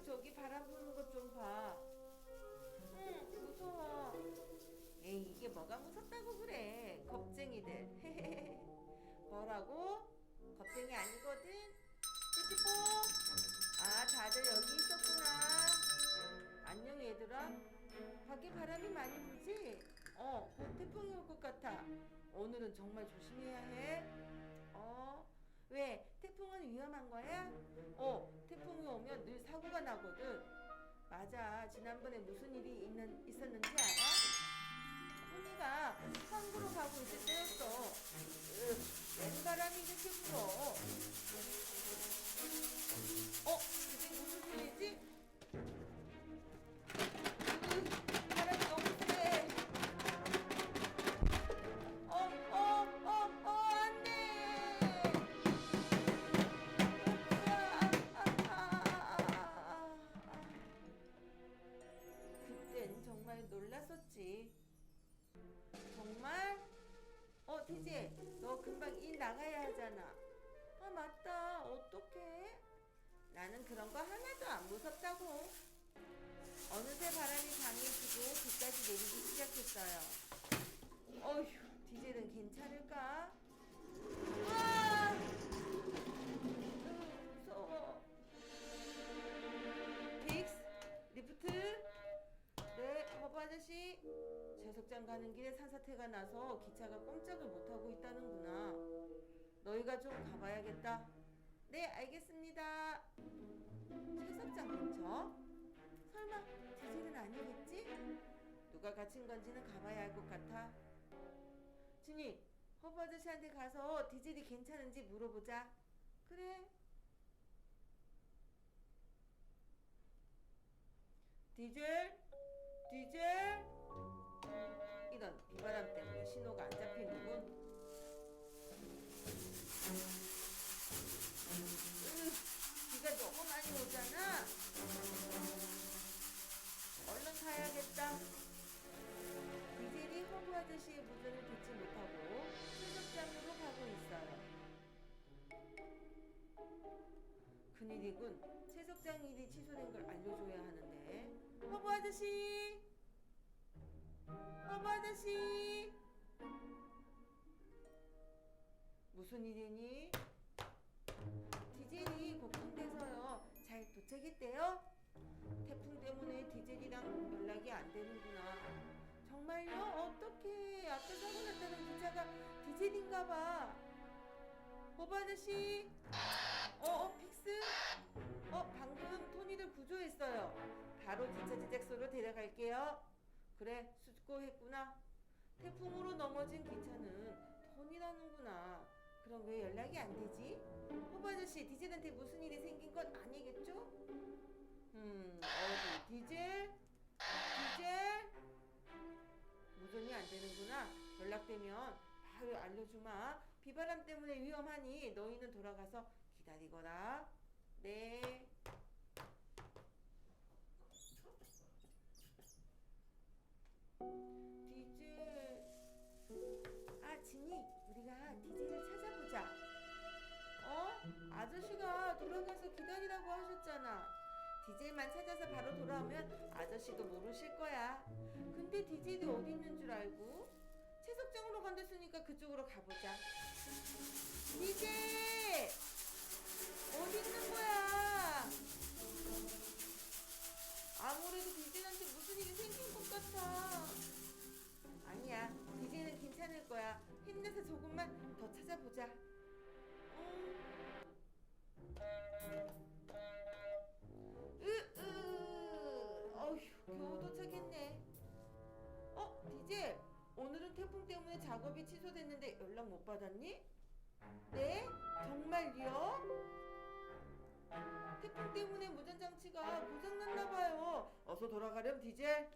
저기 바람 부는 것 좀 봐. 응, 무서워. 에이, 이게 뭐가 무섭다고 그래. 겁쟁이들. 뭐라고? 겁쟁이 아니거든? 찌찌뽀. 아, 다들 여기 있었구나. 안녕, 얘들아. 밖에 바람이 많이 불지? 곧 태풍이 올 것 같아. 오늘은 정말 조심해야 해. 왜? 태풍은 위험한 거야? 태풍이 오면 늘 사고가 나거든. 맞아. 지난번에 무슨 일이 있었는지 알아? 토니가 항구로 가고 있을 때였어. 웬 바람이 이렇게 불어? 이게 무슨 일이지? 바람이 너무 세. 안 돼. 그땐 정말 놀랐었지. 정말? 티제, 너 금방 일 나가야 하잖아. 아, 맞다. 어떡해? 나는 그런 거 하나도 안 무섭다고. 어느새 바람이 강해지고 비까지 내리기 시작했어요. 어휴, 디젤은 괜찮을까? 아! 무서워. 빅스, 리프트. 네, 허브 아저씨. 제석장 가는 길에 산사태가 나서 기차가 꼼짝을 못하고 있다는구나. 너희가 좀 가봐야겠다. 네, 알겠습니다. 채석장 근처? 설마 디젤은 아니겠지? 누가 갇힌 건지는 가봐야 할 것 같아. 진이, 허브 아저씨한테 가서 디젤이 괜찮은지 물어보자. 그래. 디젤? 디젤? 이런 비바람 때문에 신호가 안 잡히는군. 비가 너무 많이 오잖아. 얼른 가야겠다. 디젤이 허브 아저씨의 무전을 듣지 못하고 수족장으로 가고 있어요. 큰일이군. 채석장 일이 취소된 걸 알려줘야 하는데. 허브 아저씨! 허브 아저씨! 무슨 일이니? 디젤이 걱정돼서요. 잘 도착했대요? 태풍 때문에 디젤이랑 연락이 안 되는구나. 정말요? 어떡해. 아까 사고 났다는 기차가 디젤인가봐. 허브 아저씨? 픽스? 방금 토니를 구조했어요. 바로 기차 제작소로 데려갈게요. 그래, 수고했구나. 태풍으로 넘어진 기차는 토니라는구나. 그럼 왜 연락이 안 되지? 허브 아저씨, 디젤한테 무슨 일이 생긴 건 아니겠죠? 디젤? 디젤? 무전이 안 되는구나. 연락되면 바로 알려주마. 비바람 때문에 위험하니 너희는 돌아가서 기다리거라. 네. 디젤. 진이, 우리가 디젤을 찾아보자. 아저씨가 돌아가서 기다리라고 하셨잖아. 디젤만 찾아서 바로 돌아오면 아저씨도 모르실 거야. 근데 디젤이 어디 있는 줄 알고? 채석장으로 간댔으니까 그쪽으로 가보자. 디젤! 어디 있는 거야? 아무래도 디젤한테 무슨 일이 생긴 것 같아. 아니야, 디젤은 괜찮을 거야. 힘내서 조금만 더 찾아보자. 어휴, 겨우 도착했네. 디젤, 오늘은 태풍 때문에 작업이 취소됐는데 연락 못 받았니? 네? 정말요? 태풍 때문에 무전장치가 고장났나봐요. 어서 돌아가렴, 디젤.